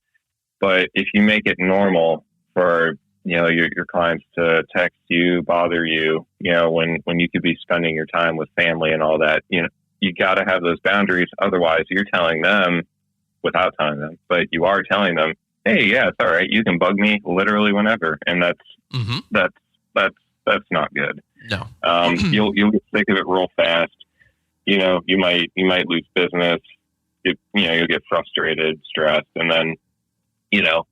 But if you make it normal for, your clients to text you, bother you, when you could be spending your time with family and all that, you got to have those boundaries. Otherwise you're telling them without telling them, but you are telling them, hey, yeah, it's all right. You can bug me literally whenever. And that's not good. No. You'll get sick of it real fast. You might lose business. You'll get frustrated, stressed, and then, you'll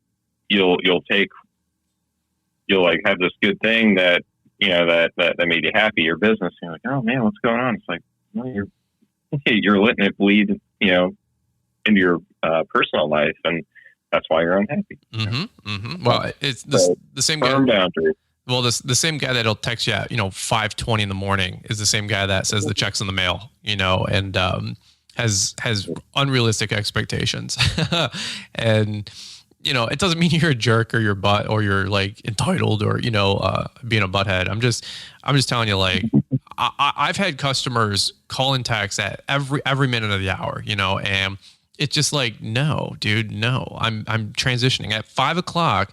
like have this good thing that, that made you happy, your business. You're like, oh man, what's going on? It's like, well, you're letting it bleed, into your personal life. And that's why you're unhappy. Mm-hmm. Mm-hmm. Well, it's the same guy. Boundary. Well, the same guy that'll text you at, 5:20 in the morning is the same guy that says the check's in the mail, and has unrealistic expectations. And, it doesn't mean you're a jerk or you're butt or you're like entitled or, being a butthead. I'm just telling you, like, I've had customers call and text at every minute of the hour, and it's just like, no, dude, no, I'm transitioning at 5:00.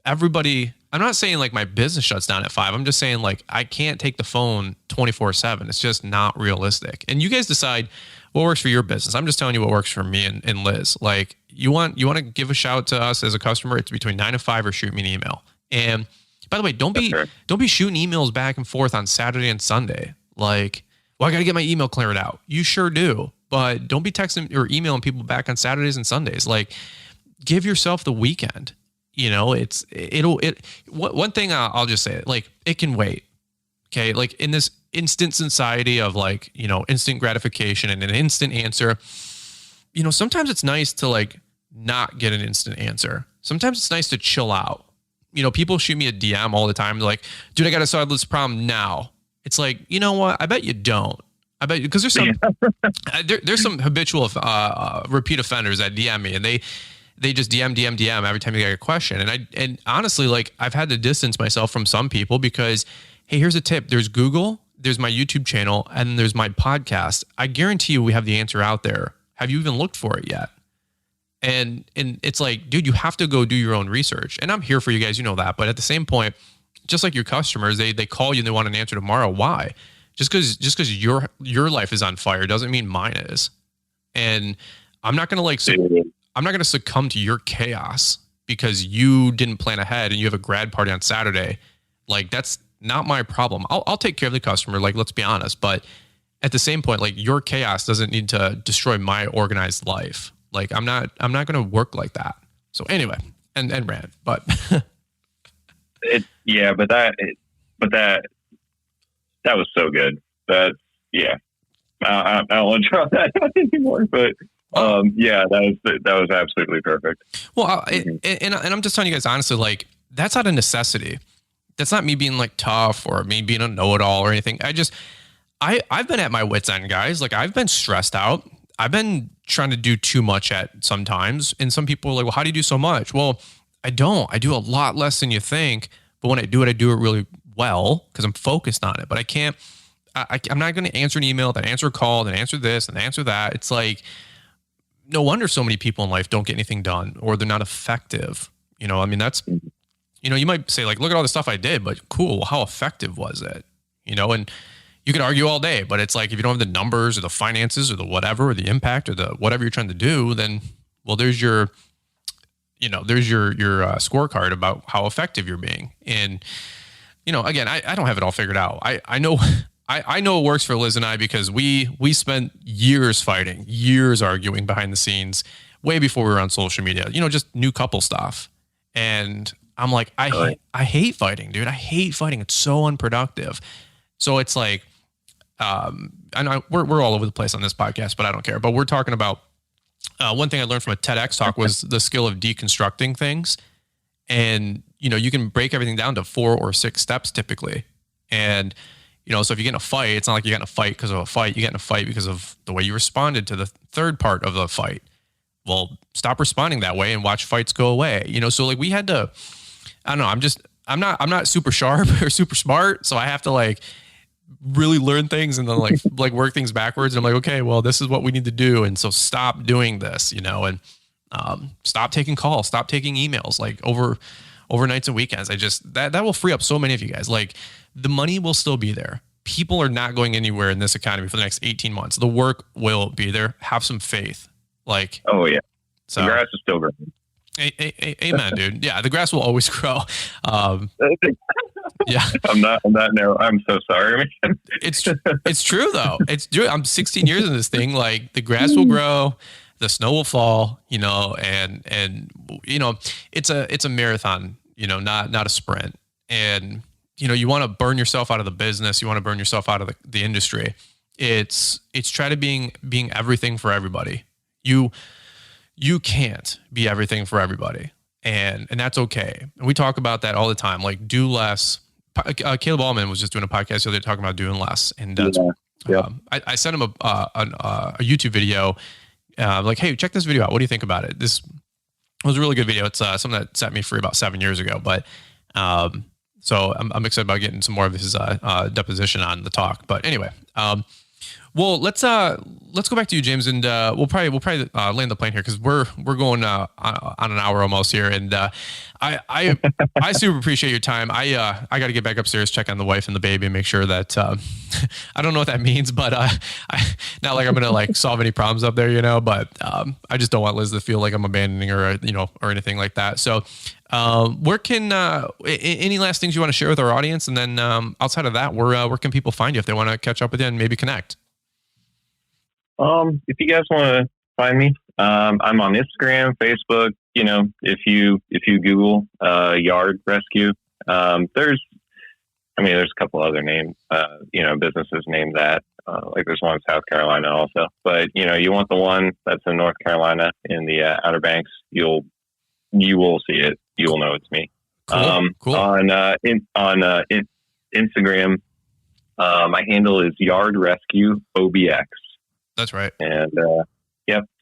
Everybody, I'm not saying like my business shuts down at 5. I'm just saying like, I can't take the phone 24/7. It's just not realistic. And you guys decide what works for your business. I'm just telling you what works for me and Liz. Like you want to give a shout to us as a customer, it's between 9 and 5 or shoot me an email. And by the way, don't be shooting emails back and forth on Saturday and Sunday. Like, well, I got to get my email cleared out. You sure do. But don't be texting or emailing people back on Saturdays and Sundays. Like, give yourself the weekend. One thing I'll just say, like, it can wait. Okay. Like in this instant society of like, instant gratification and an instant answer, sometimes it's nice to like not get an instant answer. Sometimes it's nice to chill out. People shoot me a DM all the time. They're like, dude, I got to solve this problem now. It's like, you know what? I bet you don't. I bet because there's some, there's some habitual, repeat offenders that DM me and they just DM every time you get a question. And honestly, like I've had to distance myself from some people because, hey, here's a tip. There's Google, there's my YouTube channel, and there's my podcast. I guarantee you we have the answer out there. Have you even looked for it yet? And it's like, dude, you have to go do your own research. And I'm here for you guys, that. But at the same point, just like your customers, they call you and they want an answer tomorrow. Why? Just because your life is on fire doesn't mean mine is. And I'm not going to succumb to your chaos because you didn't plan ahead and you have a grad party on Saturday. Like that's not my problem. I'll take care of the customer. Like, let's be honest. But at the same point, like your chaos doesn't need to destroy my organized life. Like I'm not going to work like that. So anyway, and rant, but that was so good. I don't want to draw that out anymore, but that was absolutely perfect. Well, and I'm just telling you guys honestly, like that's not a necessity. That's not me being like tough or me being a know-it-all or anything. I've been at my wit's end, guys. Like I've been stressed out. I've been trying to do too much at sometimes. And some people are like, well, how do you do so much? Well, I don't. I do a lot less than you think. But when I do it really well because I'm focused on it. But I can't, I'm not going to answer an email, then answer a call, then answer this, and answer that. It's like, no wonder so many people in life don't get anything done or they're not effective. I mean, that's, you might say like, look at all the stuff I did, but cool. How effective was it? And you can argue all day, but it's like, if you don't have the numbers or the finances or the whatever, or the impact or the whatever you're trying to do, then, well, there's your scorecard about how effective you're being. And, again, I don't have it all figured out. I know it works for Liz and I because we spent years fighting, years arguing behind the scenes way before we were on social media, just new couple stuff. And I'm like, I hate fighting, dude. I hate fighting. It's so unproductive. So it's like, we're all over the place on this podcast, but I don't care. But we're talking about one thing I learned from a TEDx talk was the skill of deconstructing things. And, you can break everything down to 4 or 6 steps typically. And, so if you get in a fight, it's not like you get in a fight because of a fight. You get in a fight because of the way you responded to the third part of the fight. Well, stop responding that way and watch fights go away. So like we had to, I don't know, I'm not super sharp or super smart. So I have to like really learn things and then like work things backwards. And I'm like, okay, well, this is what we need to do. And so stop doing this, and stop taking calls, stop taking emails like overnights and weekends. That will free up so many of you guys. Like the money will still be there. People are not going anywhere in this economy for the next 18 months. The work will be there. Have some faith. Like, oh yeah. So, the grass is still growing. Amen, dude. Yeah. The grass will always grow. Yeah. I'm not narrow. I'm so sorry, man. It's true though. It's true. I'm 16 years in this thing. Like the grass will grow, the snow will fall, and it's a marathon, not a sprint. And, you want to burn yourself out of the business. You want to burn yourself out of the industry. It's try to being everything for everybody. You can't be everything for everybody. And that's okay. And we talk about that all the time. Like do less. Caleb Allman was just doing a podcast the other day talking about doing less. And I sent him a YouTube video, like, hey, check this video out. What do you think about it? This was a really good video. It's something that set me free about 7 years ago. But so I'm excited about getting some more of his deposition on the talk. But anyway, well, let's go back to you, James, and we'll probably land the plane here because we're going on an hour almost here, and I super appreciate your time. I got to get back upstairs, check on the wife and the baby, and make sure that I don't know what that means, but not like I'm gonna like solve any problems up there, But I just don't want Liz to feel like I'm abandoning her, or anything like that. So, where can any last things you want to share with our audience, and then outside of that, where can people find you if they want to catch up with you and maybe connect? If you guys want to find me, I'm on Instagram, Facebook. If you Google Yard Rescue, there's a couple other names, businesses named that. Like there's one in South Carolina also. But you want the one that's in North Carolina in the Outer Banks. You will see it. You will know it's me. Cool. On Instagram, my handle is Yard Rescue OBX. That's right. And,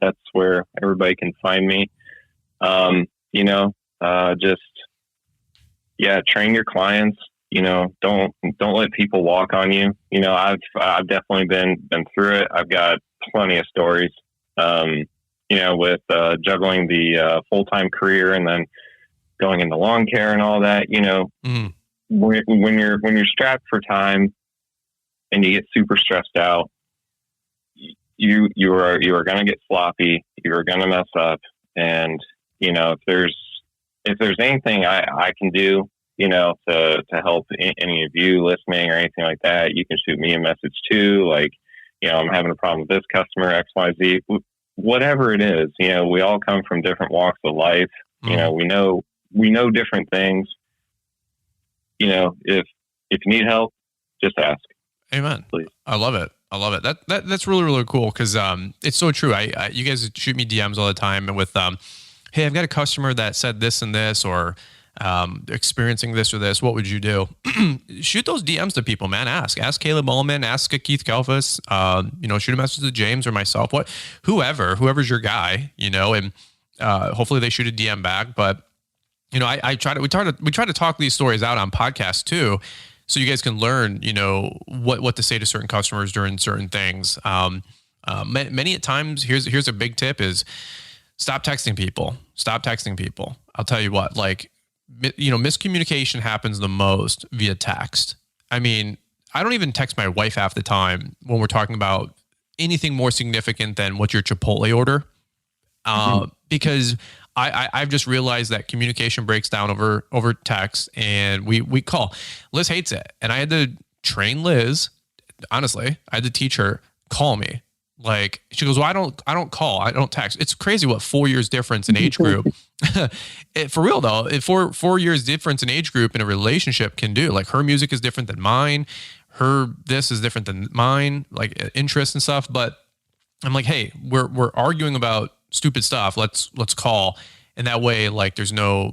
that's where everybody can find me. Train your clients, don't let people walk on you. I've definitely been through it. I've got plenty of stories, with, juggling the, full-time career and then going into lawn care and all that, when you're strapped for time and you get super stressed out, you are going to get sloppy. You're going to mess up. And, if there's anything I can do, to help any of you listening or anything like that, you can shoot me a message too. Like, I'm having a problem with this customer, XYZ, whatever it is, we all come from different walks of life. Mm-hmm. We know different things. If you need help, just ask. Amen. Please. I love it. That's really, really cool. Cause, it's so true. You guys shoot me DMs all the time with, hey, I've got a customer that said this and this, or, experiencing this or this. What would you do? Shoot those DMs to people, man. Ask Caleb Ullman, ask Keith Kalfas, shoot a message to James or myself, whoever's your guy, and, hopefully they shoot a DM back. But, we try to talk these stories out on podcasts too. So you guys can learn, what to say to certain customers during certain things. Many times, here's a big tip is stop texting people. I'll tell you what, miscommunication happens the most via text. I mean, I don't even text my wife half the time when we're talking about anything more significant than what's your Chipotle order. Because I've just realized that communication breaks down over text, and we call. Liz hates it. And I had to train Liz. Honestly, I had to teach her, call me. Like, she goes, well, I don't call. I don't text. It's crazy what 4 years difference in age group. For real though, 4 years difference in age group in a relationship can do. Like, her music is different than mine. Her this is different than mine, like interests and stuff. But I'm like, hey, we're arguing about stupid stuff, let's call. And that way, like, there's no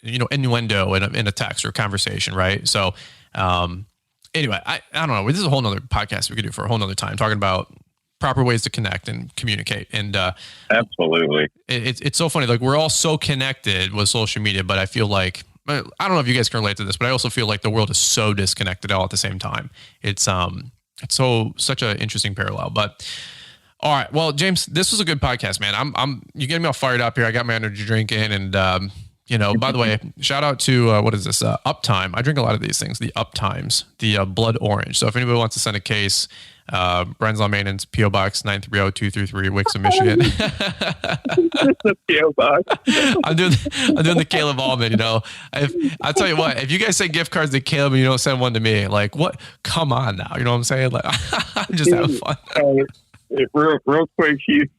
innuendo in a text or conversation, right? So, anyway, I don't know. This is a whole nother podcast we could do for a whole nother time, talking about proper ways to connect and communicate. And absolutely, it's so funny. Like, we're all so connected with social media, but I feel like, I don't know if you guys can relate to this, but I also feel like the world is so disconnected all at the same time. It's such an interesting parallel. But all right, well, James, this was a good podcast, man. You getting me all fired up here. I got my energy drink in, and by the way, shout out to what is this? Uptime. I drink a lot of these things. The Uptimes, the Blood Orange. So if anybody wants to send a case, Brian's Law Maintenance, PO Box 930233, Wixom, Michigan. The PO Box. I'm doing the Caleb Allman. I'll tell you what. If you guys send gift cards to Caleb and you don't send one to me, like, what? Come on now. You know what I'm saying? Like, I'm just having fun. Real quick, Heath.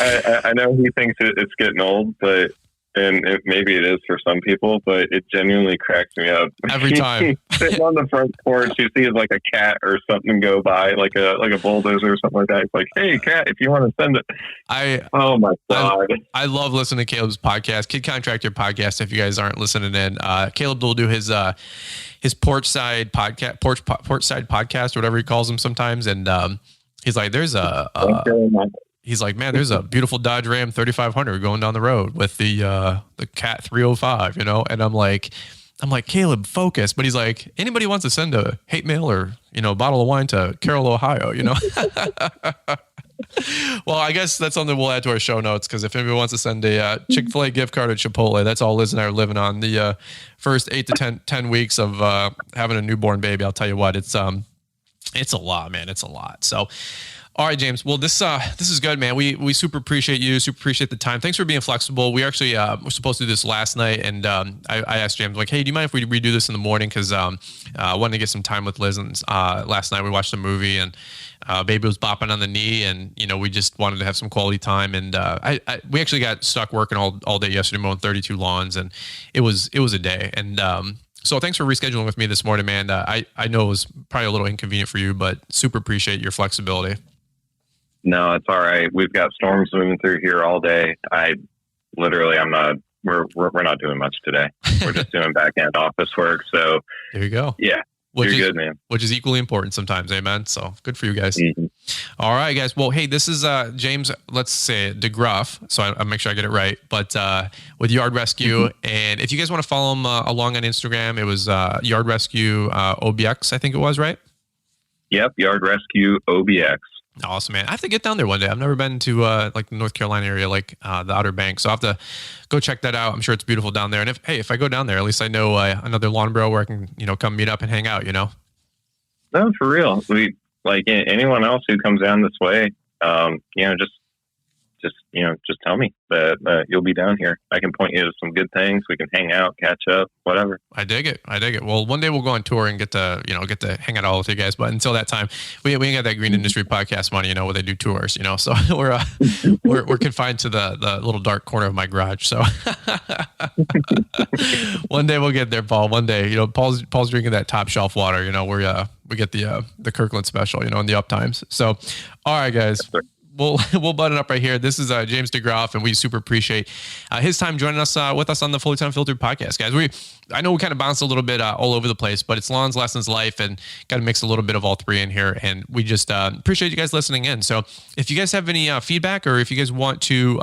I know he thinks it's getting old, but maybe it is for some people, but it genuinely cracks me up every time. Sitting on the front porch, you see like a cat or something go by, like a bulldozer or something like that. It's like, hey, cat, if you want to send it. Oh my God. I love listening to Caleb's podcast, Kid Contractor podcast. If you guys aren't listening in, Caleb will do his porch side podcast, porch side podcast, or whatever he calls them sometimes. And he's like, he's like, man, there's a beautiful Dodge Ram 3500 going down the road with the Cat 305, and I'm like, Caleb, focus. But he's like, anybody wants to send a hate mail or, a bottle of wine to Carroll, Ohio, Well, I guess that's something we'll add to our show notes, because if anybody wants to send a Chick-fil-A gift card at Chipotle, that's all Liz and I are living on. The first 8 to 10 weeks of having a newborn baby, I'll tell you what, it's a lot, man. It's a lot. So, all right, James. Well, this is good, man. We super appreciate you. Super appreciate the time. Thanks for being flexible. We actually were supposed to do this last night, and I asked James, like, hey, do you mind if we redo this in the morning? Because I wanted to get some time with Liz. And last night we watched a movie, and baby was bopping on the knee, and we just wanted to have some quality time. And we actually got stuck working all day yesterday, mowing 32 lawns, and it was a day. And so thanks for rescheduling with me this morning, man. I know it was probably a little inconvenient for you, but super appreciate your flexibility. No, it's all right. We've got storms moving through here all day. We're not doing much today. We're just doing back end office work. So there you go. Yeah. You're good, man. Which is equally important sometimes. Amen. So good for you guys. Mm-hmm. All right, guys. Well, hey, this is James, let's say DeGroff. So I'll make sure I get it right. But with Yard Rescue. Mm-hmm. And if you guys want to follow him along on Instagram, it was Yard Rescue OBX, I think it was, right? Yep. Yard Rescue OBX. Awesome, man. I have to get down there one day. I've never been to like the North Carolina area, like the Outer Banks. So I have to go check that out. I'm sure it's beautiful down there. And if I go down there, at least I know another lawn bro where I can, come meet up and hang out, No, for real. We, like anyone else who comes down this way, just tell me that you'll be down here. I can point you to some good things. We can hang out, catch up, whatever. I dig it. Well, one day we'll go on tour and get to hang out all with you guys. But until that time, we ain't got that green industry podcast money, where they do tours, So we're confined to the little dark corner of my garage. So one day we'll get there, Paul. One day, Paul's drinking that top shelf water. We get the Kirkland special, in the Uptimes. So, all right, guys. We'll button up right here. This is James DeGroff, and we super appreciate his time joining us with us on the Fullerton Unfiltered podcast, guys. I know we kind of bounced a little bit all over the place, but it's lawns, lessons, life, and got to mix a little bit of all three in here. And we just appreciate you guys listening in. So if you guys have any feedback, or if you guys want to,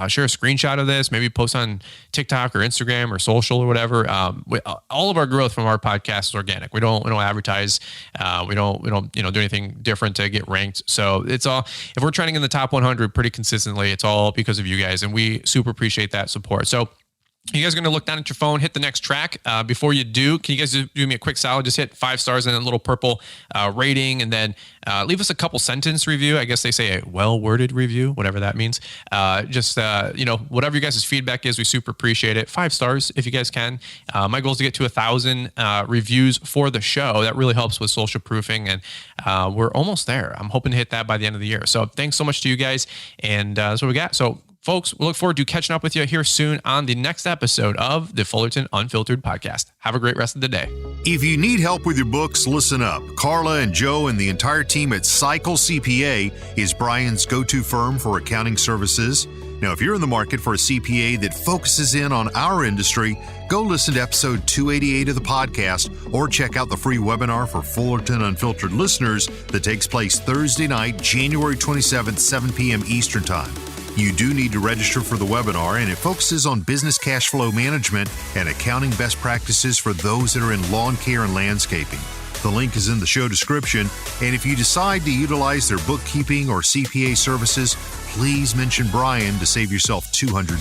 share a screenshot of this, maybe post on TikTok or Instagram or social or whatever. All of our growth from our podcast is organic. We don't advertise. We don't do anything different to get ranked. So it's all, if we're trending in the top 100 pretty consistently, it's all because of you guys, and we super appreciate that support. So you guys are going to look down at your phone, hit the next track. Before you do, can you guys do me a quick solid? Just hit 5 stars and a little purple rating, and then leave us a couple sentence review. I guess they say a well-worded review, whatever that means. Whatever you guys' feedback is, we super appreciate it. 5 stars if you guys can. My goal is to get to 1,000 reviews for the show. That really helps with social proofing, and we're almost there. I'm hoping to hit that by the end of the year. So thanks so much to you guys, and that's what we got. So folks, we look forward to catching up with you here soon on the next episode of the Fullerton Unfiltered podcast. Have a great rest of the day. If you need help with your books, listen up. Carla and Joe and the entire team at Cycle CPA is Brian's go-to firm for accounting services. Now, if you're in the market for a CPA that focuses in on our industry, go listen to episode 288 of the podcast or check out the free webinar for Fullerton Unfiltered listeners that takes place Thursday night, January 27th, 7 p.m. Eastern Time. You do need to register for the webinar, and it focuses on business cash flow management and accounting best practices for those that are in lawn care and landscaping. The link is in the show description, and if you decide to utilize their bookkeeping or CPA services, please mention Brian to save yourself $200.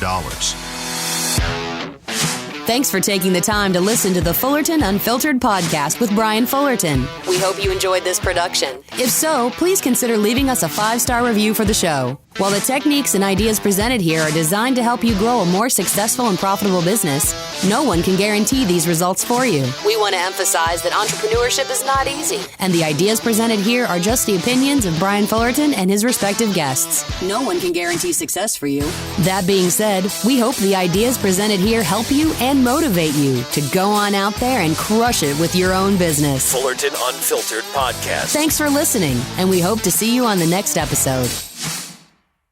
Thanks for taking the time to listen to the Fullerton Unfiltered podcast with Brian Fullerton. We hope you enjoyed this production. If so, please consider leaving us a 5-star review for the show. While the techniques and ideas presented here are designed to help you grow a more successful and profitable business, no one can guarantee these results for you. We want to emphasize that entrepreneurship is not easy, and the ideas presented here are just the opinions of Brian Fullerton and his respective guests. No one can guarantee success for you. That being said, we hope the ideas presented here help you and motivate you to go on out there and crush it with your own business. Fullerton Unfiltered Podcast. Thanks for listening, and we hope to see you on the next episode.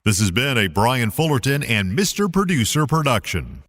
This has been a Brian Fullerton and Mr. Producer production.